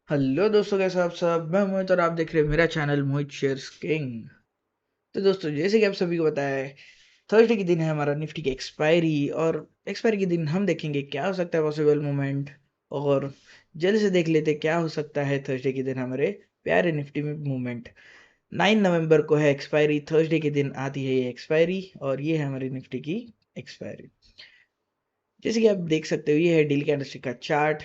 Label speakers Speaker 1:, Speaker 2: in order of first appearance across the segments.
Speaker 1: Hello दोस्तों, कैसे आप सब। मैं मोहित और आप देख रहे हैं मेरा चैनल मोहित शेयर्स किंग। तो दोस्तों, जैसे कि आप सभी को पता है, थर्सडे के दिन है हमारा निफ्टी की एक्सपायरी। और एक्सपायरी के दिन हम देखेंगे क्या हो सकता है पॉसिबल मूवमेंट। और जल्द से देख लेते क्या हो सकता है थर्सडे के दिन हमारे प्यारे निफ्टी में मूवमेंट। 9 नवंबर को है एक्सपायरी, थर्सडे के दिन आती है ये एक्सपायरी, और ये है हमारी निफ्टी की एक्सपायरी। जैसे कि आप देख सकते हो, ये है डेली कैंडलस्टिक का चार्ट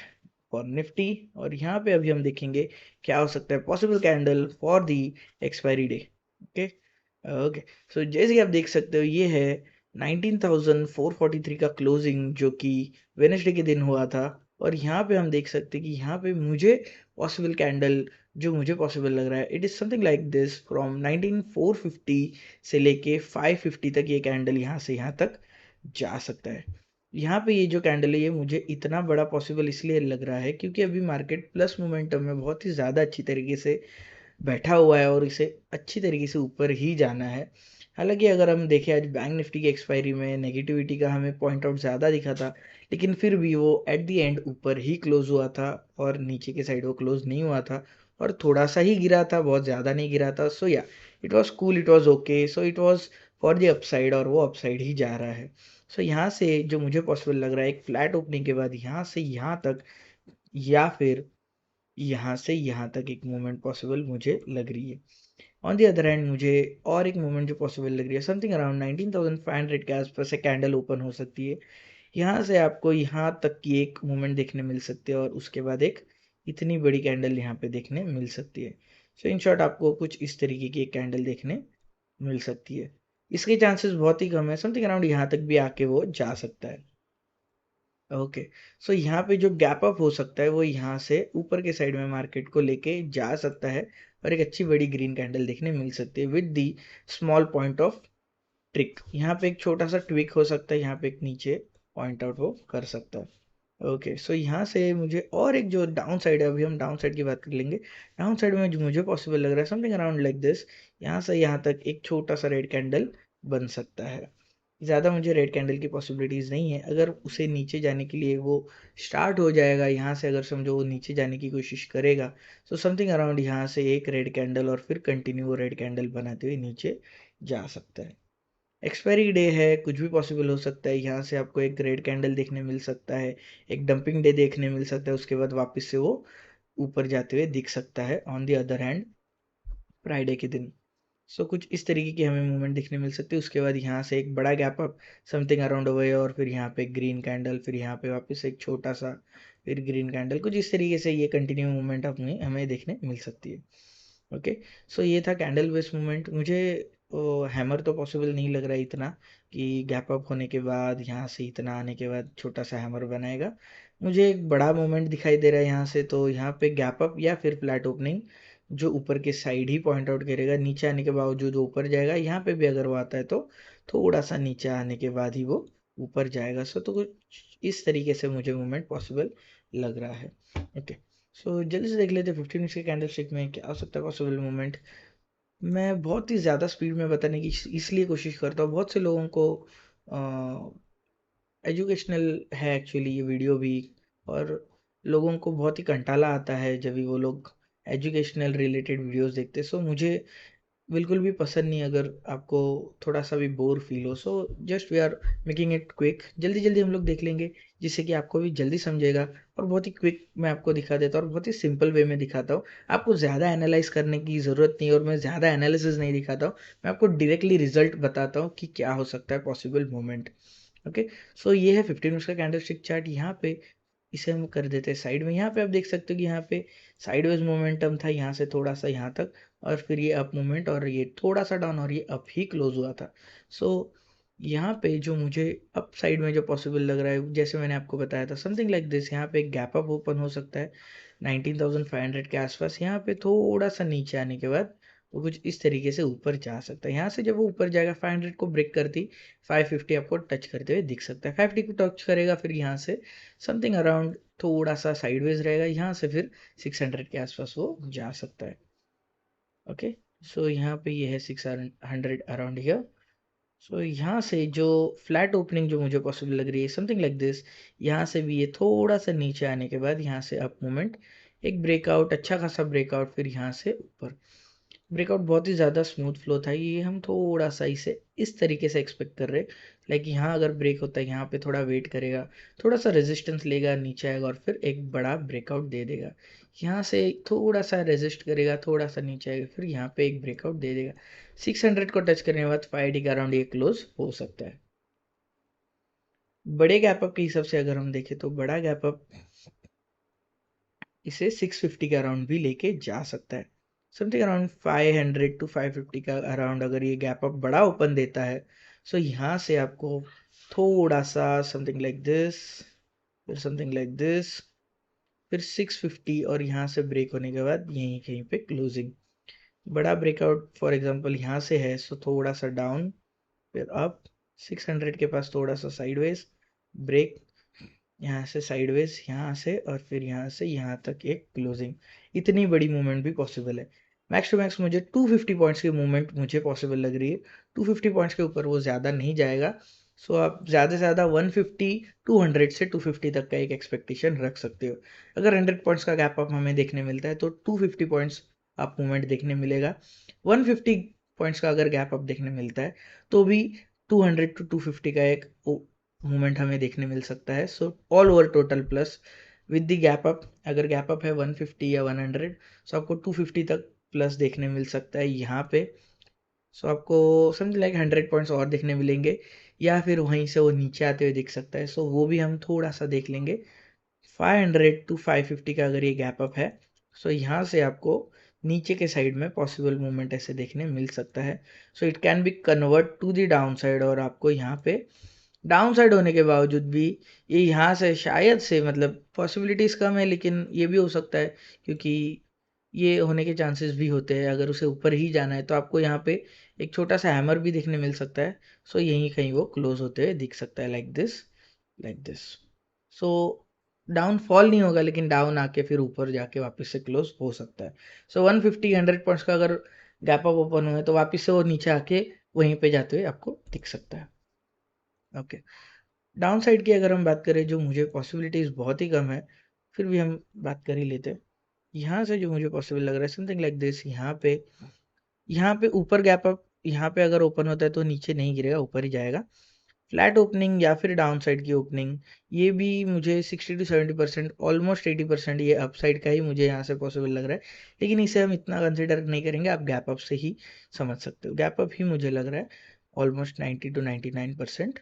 Speaker 1: फॉर निफ्टी। और यहाँ पे अभी हम देखेंगे क्या हो सकता है possible candle for the expiry day. Okay okay. So जैसे कि आप देख सकते हो, ये है 19,443 का क्लोजिंग, जो कि वेनेसडे के दिन हुआ था। और यहाँ पे हम देख सकते हैं कि यहाँ पे मुझे पॉसिबल कैंडल, जो मुझे पॉसिबल लग रहा है, it is something like this from 19,450 से लेके 550 तक ये कैंडल यहाँ से यहाँ तक जा सकता है। यहाँ पे ये जो कैंडल है, ये मुझे इतना बड़ा पॉसिबल इसलिए लग रहा है क्योंकि अभी मार्केट प्लस मोमेंटम में बहुत ही ज़्यादा अच्छी तरीके से बैठा हुआ है और इसे अच्छी तरीके से ऊपर ही जाना है। हालांकि अगर हम देखें, आज बैंक निफ्टी की एक्सपायरी में नेगेटिविटी का हमें पॉइंट आउट ज़्यादा दिखा था, लेकिन फिर भी वो एट द एंड ऊपर ही क्लोज हुआ था और नीचे के साइड वो क्लोज नहीं हुआ था। और थोड़ा सा ही गिरा था, बहुत ज़्यादा नहीं गिरा था। सो या it was cool, it was okay, so it was for the upside, और वो अपसाइड ही जा रहा है। सो यहाँ से जो मुझे पॉसिबल लग रहा है, एक फ्लैट ओपनिंग के बाद यहाँ से यहाँ तक, या फिर यहाँ से यहाँ तक एक मूवमेंट पॉसिबल मुझे लग रही है। ऑन दी अदर हैंड, मुझे और एक मूवमेंट जो पॉसिबल लग रही है, समथिंग अराउंड 19,500 के आसपास से कैंडल ओपन हो सकती है। यहाँ से आपको यहाँ तक की एक मूवमेंट देखने मिल सकती है, और उसके बाद एक इतनी बड़ी कैंडल यहाँ पे देखने मिल सकती है। सो इन शॉर्ट आपको कुछ इस तरीके की एक कैंडल देखने मिल सकती है। इसके चांसेस बहुत ही कम है, समथिंग अराउंड यहाँ तक भी आके वो जा सकता है। ओके। सो यहाँ पे जो गैप अप हो सकता है, वो यहाँ से ऊपर के साइड में मार्केट को लेके जा सकता है, और एक अच्छी बड़ी ग्रीन कैंडल देखने मिल सकती है with the small point of trick. यहाँ पे एक छोटा सा ट्विक हो सकता है, यहाँ पे एक नीचे पॉइंट आउट वो कर सकता है। ओके। सो यहाँ से मुझे और एक जो डाउन साइड है, अभी हम डाउन साइड की बात कर लेंगे। डाउन साइड में जो मुझे पॉसिबल लग रहा है, समथिंग अराउंड लाइक दिस, यहाँ से यहाँ तक एक छोटा सा रेड कैंडल बन सकता है। ज़्यादा मुझे रेड कैंडल की पॉसिबिलिटीज़ नहीं है। अगर उसे नीचे जाने के लिए वो स्टार्ट हो जाएगा यहाँ से, अगर समझो वो नीचे जाने की कोशिश करेगा, तो समथिंग अराउंड यहाँ से एक रेड कैंडल और फिर कंटिन्यू वो रेड कैंडल बनाते हुए नीचे जा सकता है। एक्सपायरी डे है, कुछ भी पॉसिबल हो सकता है। यहाँ से आपको एक रेड कैंडल देखने मिल सकता है, एक डंपिंग डे देखने मिल सकता है, उसके बाद वापस से वो ऊपर जाते हुए दिख सकता है on the other hand Friday के दिन। सो कुछ इस तरीके की हमें मूवमेंट देखने मिल सकती है। उसके बाद यहाँ से एक बड़ा gap up, something around over, और फिर यहाँ पे ग्रीन कैंडल, फिर यहाँ पे वापस एक छोटा सा, फिर ग्रीन कैंडल। कुछ इस तरीके से ये कंटिन्यू मूवमेंट अपने हमें देखने मिल सकती है। ओके। सो ये था कैंडल बेस्ड मूवमेंट। मुझे हैमर तो पॉसिबल नहीं लग रहा है इतना, कि गैप अप होने के बाद यहाँ से इतना आने के बाद छोटा सा हैमर बनाएगा। मुझे एक बड़ा मूवमेंट दिखाई दे रहा है यहाँ से, तो यहाँ पे गैप अप या फिर फ्लैट ओपनिंग, जो ऊपर के साइड ही पॉइंट आउट करेगा। नीचे आने के बावजूद वो ऊपर जाएगा, यहाँ पे भी अगर वो आता है तो थोड़ा सा नीचे आने के बाद ही वो ऊपर जाएगा। सो तो कुछ इस तरीके से मुझे मूवमेंट पॉसिबल लग रहा है। ओके। सो जल्दी से देख लेते हैं 15 मिनट्स के कैंडल स्टिक में क्या हो सकता है पॉसिबल मूवमेंट। मैं बहुत ही ज़्यादा स्पीड में बताने की इसलिए कोशिश करता हूँ, बहुत से लोगों को एजुकेशनल है एक्चुअली ये वीडियो भी। और लोगों को बहुत ही कंटाला आता है जब भी वो लोग एजुकेशनल रिलेटेड वीडियोस देखते हैं। सो मुझे बिल्कुल भी पसंद नहीं अगर आपको थोड़ा सा भी बोर फील हो। So just we are making it quick, जल्दी जल्दी हम लोग देख लेंगे, जिससे कि आपको भी जल्दी समझेगा। और बहुत ही क्विक मैं आपको दिखा देता हूँ, और बहुत ही सिंपल वे में दिखाता हूँ। आपको ज़्यादा एनालाइज करने की ज़रूरत नहीं, और मैं ज़्यादा एनालिसिस नहीं दिखाता हूँ। मैं आपको डायरेक्टली रिजल्ट बताता हूँ कि क्या हो सकता है पॉसिबल मोमेंट। ओके। सो ये है 15 मिनट्स का कैंडलस्टिक चार्ट। यहाँ पे इसे हम कर देते हैं साइड में। यहाँ पे आप देख सकते हो कि यहाँ पे साइडवेज मोमेंटम था, यहाँ से थोड़ा सा यहाँ तक, और फिर ये अप मूवमेंट, और ये थोड़ा सा डाउन, और ये अप ही क्लोज हुआ था। सो यहाँ पे जो मुझे अप साइड में जो पॉसिबल लग रहा है, जैसे मैंने आपको बताया था, समथिंग लाइक दिस, यहाँ पे एक गैप अप ओपन हो सकता है 19,500 के आसपास। यहाँ पे थोड़ा सा नीचे आने के बाद वो कुछ इस तरीके से ऊपर जा सकता है। यहाँ से जब वो ऊपर जाएगा 500 को ब्रेक करती 550 आपको टच करते हुए दिख सकता है। 550 को टच करेगा, फिर यहाँ से समथिंग अराउंड थोड़ा सा साइडवेज रहेगा, यहाँ से फिर 600 के आसपास वो जा सकता है। ओके। सो यहाँ पे ये है 600 अराउंड हियर। सो यहाँ से जो फ्लैट ओपनिंग जो मुझे पॉसिबल लग रही है समथिंग लाइक दिस, यहाँ से भी ये थोड़ा सा नीचे आने के बाद यहाँ से अप मूवमेंट, एक ब्रेकआउट, अच्छा खासा ब्रेकआउट, फिर यहाँ से ऊपर ब्रेकआउट। बहुत ही ज़्यादा स्मूथ फ्लो था ये, हम थोड़ा सा इसे इस तरीके से एक्सपेक्ट कर रहे, लाइक यहाँ अगर ब्रेक होता है यहाँ पे थोड़ा वेट करेगा, थोड़ा सा रेजिस्टेंस लेगा, नीचे आएगा और फिर एक बड़ा ब्रेकआउट दे देगा। यहाँ से थोड़ा सा रेजिस्ट करेगा, थोड़ा सा नीचे आएगा, फिर यहाँ पे एक ब्रेकआउट दे देगा। 600 को टच करने के बाद 580 के अराउंड ये क्लोज हो सकता है। बड़े गैप अप के हिसाब से अगर हम देखें तो बड़ा गैप अप इसे 650 के अराउंड भी लेके जा सकता है। समथिंग अराउंड 500 टू 550 का अराउंड अगर ये गैप अप बड़ा ओपन देता है, सो यहाँ से आपको थोड़ा सा समथिंग लाइक दिस, फिर समथिंग लाइक दिस, फिर 650 और यहाँ से ब्रेक होने के बाद यहीं कहीं पे क्लोजिंग। बड़ा ब्रेकआउट फॉर एग्जांपल यहाँ से है, सो थोड़ा सा डाउन, फिर अप, 600 के पास थोड़ा सा साइडवेज ब्रेक, यहाँ से साइडवेज, यहाँ से और फिर यहाँ से यहाँ तक एक क्लोजिंग। इतनी बड़ी मूवमेंट भी पॉसिबल है। मैक्स टू मैक्स मुझे 250 पॉइंट्स की मूवमेंट मुझे पॉसिबल लग रही है। 250 पॉइंट्स के ऊपर वो ज़्यादा नहीं जाएगा। सो आप ज़्यादा से ज़्यादा 150 200 से 250 तक का एक एक्सपेक्टेशन रख सकते हो। अगर 100 पॉइंट्स का गैप अप हमें देखने मिलता है तो 250 पॉइंट्स आप मूवमेंट देखने मिलेगा। 150 पॉइंट्स का अगर गैप अप देखने मिलता है तो भी 200 टू 250 का एक मूवमेंट हमें देखने मिल सकता है। So all over total plus with the gap up, अगर गैप अप है 150 या 100, सो आपको 250 तक प्लस देखने मिल सकता है यहाँ पे। सो आपको समझ लाइक 100 पॉइंट्स और देखने मिलेंगे, या फिर वहीं से वो नीचे आते हुए दिख सकता है। सो वो भी हम थोड़ा सा देख लेंगे। 500 टू 550 का अगर ये गैप अप है, सो यहाँ से आपको नीचे के साइड में पॉसिबल मूवमेंट ऐसे देखने मिल सकता है। So it can be convert to the down side, और आपको यहाँ पे डाउन साइड होने के बावजूद भी ये यहाँ से शायद से, मतलब पॉसिबिलिटीज़ कम है लेकिन ये भी हो सकता है, क्योंकि ये होने के चांसेस भी होते हैं। अगर उसे ऊपर ही जाना है तो आपको यहाँ पे एक छोटा सा हैमर भी देखने मिल सकता है। सो यहीं कहीं वो क्लोज होते हुए दिख सकता है, like this, like this. So down fall नहीं होगा लेकिन डाउन आके फिर ऊपर जाके वापस से क्लोज हो सकता है। सो 150 100 पॉइंट्स का अगर गैप अप ओपन हुआ है तो वापस से वो नीचे आके वहीं पे जाते हुए आपको दिख सकता है। ओके, डाउन साइड की अगर हम बात करें, जो मुझे पॉसिबिलिटीज़ बहुत ही कम है, फिर भी हम बात कर ही लेते हैं। यहाँ से जो मुझे पॉसिबल लग रहा है समथिंग लाइक दिस, यहाँ पे ऊपर गैप अप, यहाँ पे अगर ओपन होता है तो नीचे नहीं गिरेगा, ऊपर ही जाएगा। फ्लैट ओपनिंग या फिर डाउन साइड की ओपनिंग, ये भी मुझे 60 टू 70%, ऑलमोस्ट 80% ये अप साइड का ही मुझे यहाँ से पॉसिबल लग रहा है। लेकिन इसे हम इतना कंसिडर नहीं करेंगे, आप गैप अप से ही समझ सकते हो। गैप अप ही मुझे लग रहा है ऑलमोस्ट 90 टू 99%।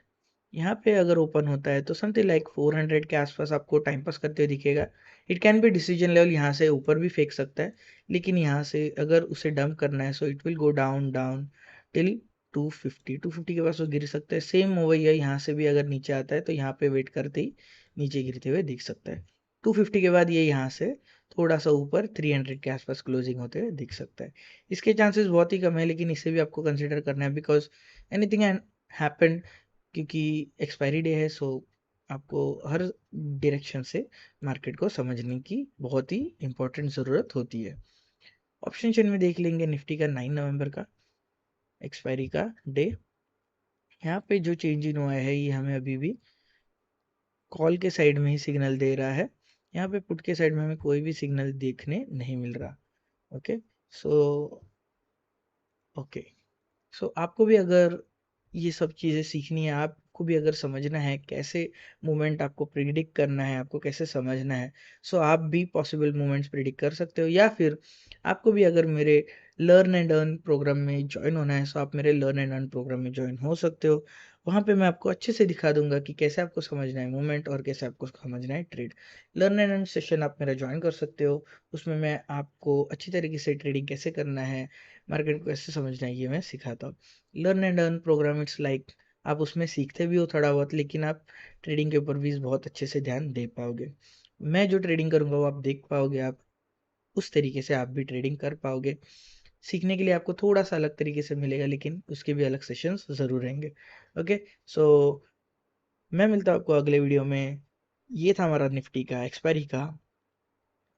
Speaker 1: यहाँ पे अगर ओपन होता है तो समथिंग लाइक 400 के आसपास आपको टाइम पास करते हुए दिखेगा। It can B decision level, यहाँ से ऊपर भी फेंक सकता है, लेकिन यहाँ से अगर उसे डंप करना है so it will go down down till 250 के पास वो गिर सकता है। सेम वही है, यहाँ से भी अगर नीचे आता है तो यहाँ पे वेट करते ही नीचे गिरते हुए दिख सकता है। 250 के बाद ये यहाँ से थोड़ा सा ऊपर 300 के आसपास क्लोजिंग होते हुए दिख सकता है। इसके चांसेस बहुत ही कम है, लेकिन इसे भी आपको कंसिडर करना है, बिकॉज एनीथिंग हैपन, क्योंकि एक्सपायरी डे है। सो आपको हर डायरेक्शन से मार्केट को समझने की बहुत ही इंपॉर्टेंट ज़रूरत होती है। ऑप्शन चेन में देख लेंगे निफ्टी का 9 नवंबर का एक्सपायरी का डे। यहाँ पे जो चेंज इन हुआ है ये हमें अभी भी कॉल के साइड में ही सिग्नल दे रहा है। यहाँ पे पुट के साइड में हमें कोई भी सिग्नल देखने नहीं मिल रहा। ओके, सो ओके, सो आपको भी अगर ये सब चीज़ें सीखनी है, आपको भी अगर समझना है कैसे मूवमेंट आपको प्रिडिक्ट करना है, आपको कैसे समझना है, सो आप भी पॉसिबल मूवमेंट्स प्रिडिक्ट कर सकते हो। या फिर आपको भी अगर मेरे लर्न एंड अर्न प्रोग्राम में ज्वाइन होना है, सो आप मेरे लर्न एंड अर्न प्रोग्राम में ज्वाइन हो सकते हो। वहाँ पे मैं आपको अच्छे से दिखा दूंगा कि कैसे आपको समझना है मूवमेंट और कैसे आपको समझना है trade. Learn and earn session आप मेरा ज्वाइन कर सकते हो। उसमें मैं आपको अच्छी तरीके से ट्रेडिंग कैसे करना है, मार्केट को कैसे समझना है, ये मैं सिखाता हूँ। Learn and earn program it's like, आप उसमें सीखते भी हो थोड़ा बहुत, लेकिन आप ट्रेडिंग के ऊपर भी बहुत अच्छे से ध्यान दे पाओगे। मैं जो ट्रेडिंग करूँगा वो आप देख पाओगे, आप उस तरीके से आप भी ट्रेडिंग कर पाओगे। सीखने के लिए आपको थोड़ा सा अलग तरीके से मिलेगा, लेकिन उसके भी अलग सेशंस ज़रूर रहेंगे। ओके, सो मैं मिलता हूँ आपको अगले वीडियो में। ये था हमारा निफ्टी का एक्सपायरी का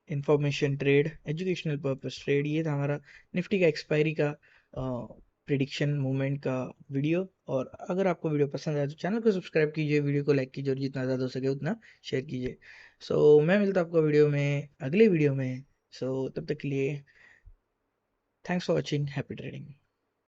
Speaker 1: information trade, educational purpose trade. ये था हमारा निफ्टी का एक्सपायरी का प्रिडिक्शन मूवमेंट का वीडियो। और अगर आपको वीडियो पसंद आए तो चैनल को सब्सक्राइब कीजिए, वीडियो को लाइक कीजिए और जितना ज़्यादा हो सके उतना शेयर कीजिए। सो मैं मिलता हूँ आपको वीडियो में, अगले वीडियो में। सो तब तक के लिए thanks for watching, happy trading.